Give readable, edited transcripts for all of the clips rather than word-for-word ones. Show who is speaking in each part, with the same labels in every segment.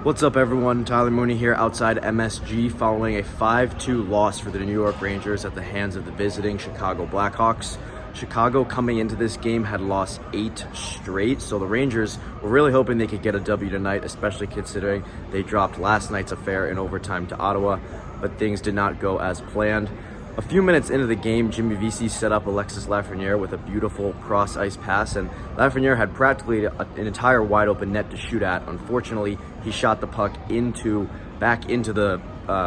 Speaker 1: What's up, everyone? Tyler Mooney here outside MSG following a 5-2 loss for the New York Rangers at the hands of the visiting Chicago Blackhawks. Chicago, coming into this game, had lost 8 straight, so the Rangers were really hoping they could get a W tonight, especially considering they dropped last night's affair in overtime to Ottawa, but things did not go as planned. A few minutes into the game, Jimmy Vesey set up Alexis Lafreniere with a beautiful cross-ice pass, and Lafreniere had practically an entire wide-open net to shoot at. Unfortunately, he shot the puck back into the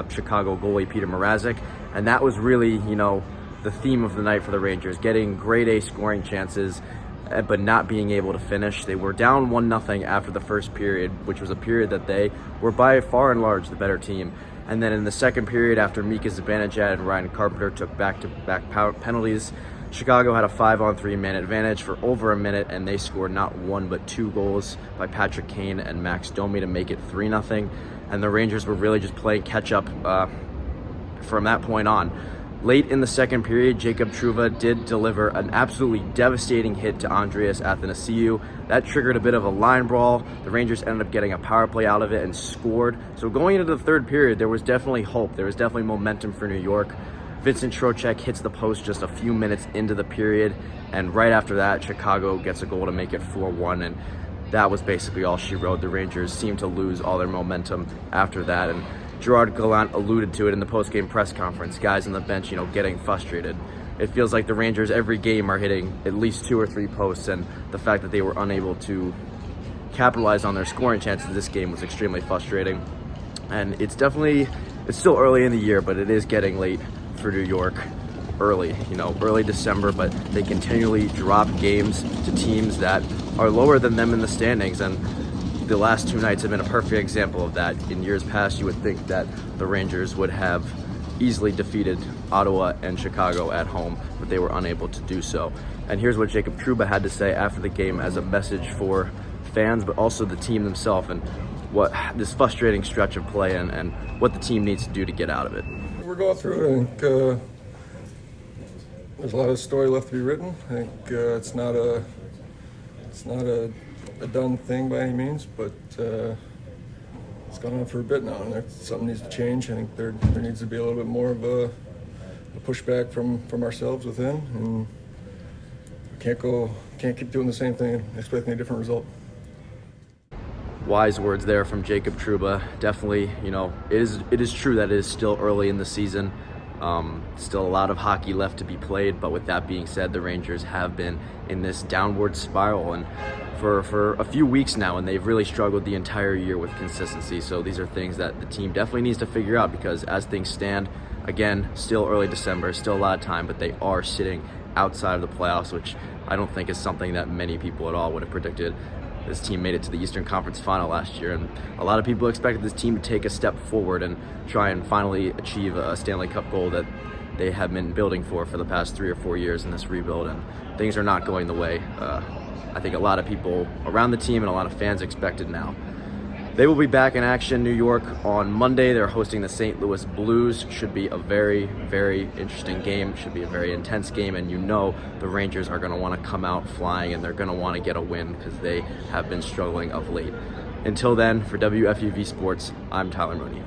Speaker 1: Chicago goalie, Peter Mrazek, and that was really, the theme of the night for the Rangers, getting grade A scoring chances, but not being able to finish. They were down 1-0 after the first period, which was a period that they were by far and large the better team. And then in the second period, after Mika Zibanejad and Ryan Carpenter took back-to-back penalties, Chicago had a 5-on-3 man advantage for over a minute, and they scored not one but 2 goals by Patrick Kane and Max Domi to make it 3-0. And the Rangers were really just playing catch-up from that point on. Late in the second period, Jacob Trouba did deliver an absolutely devastating hit to Andreas Athanasiou. That triggered a bit of a line brawl. The Rangers ended up getting a power play out of it and scored. So going into the third period, there was definitely hope. There was definitely momentum for New York. Vincent Trocheck hits the post just a few minutes into the period, and right after that, Chicago gets a goal to make it 4-1, and that was basically all she wrote. The Rangers seemed to lose all their momentum after that, and Gerard Gallant alluded to it in the post-game press conference. Guys on the bench, getting frustrated. It feels like the Rangers every game are hitting at least 2 or 3 posts, and the fact that they were unable to capitalize on their scoring chances this game was extremely frustrating. And it's still early in the year, but it is getting late for New York early December, but they continually drop games to teams that are lower than them in the standings, and the last 2 nights have been a perfect example of that. In years past, you would think that the Rangers would have easily defeated Ottawa and Chicago at home, but they were unable to do so. And here's what Jacob Trouba had to say after the game as a message for fans, but also the team themselves, and what this frustrating stretch of play and what the team needs to do to get out of it.
Speaker 2: We're going through it. I think there's a lot of story left to be written. I think it's not a done thing by any means, but it's gone on for a bit now, and something needs to change. I think there needs to be a little bit more of a pushback from ourselves within, and we can't keep doing the same thing and expecting a different result.
Speaker 1: Wise words there from Jacob Trouba. Definitely, it is true that it is still early in the season. Still a lot of hockey left to be played, but with that being said, the Rangers have been in this downward spiral and for a few weeks now, and they've really struggled the entire year with consistency. So these are things that the team definitely needs to figure out, because as things stand, again, still early December, still a lot of time, but they are sitting outside of the playoffs, which I don't think is something that many people at all would have predicted. This team made it to the Eastern Conference Final last year, and a lot of people expected this team to take a step forward and try and finally achieve a Stanley Cup goal that they have been building for the past 3 or 4 years in this rebuild, and things are not going the way I think a lot of people around the team and a lot of fans expected now. They will be back in action, New York, on Monday. They're hosting the St. Louis Blues. Should be a very, very interesting game. Should be a very intense game, and the Rangers are going to want to come out flying, and they're going to want to get a win because they have been struggling of late. Until then, for WFUV Sports, I'm Tyler Mooney.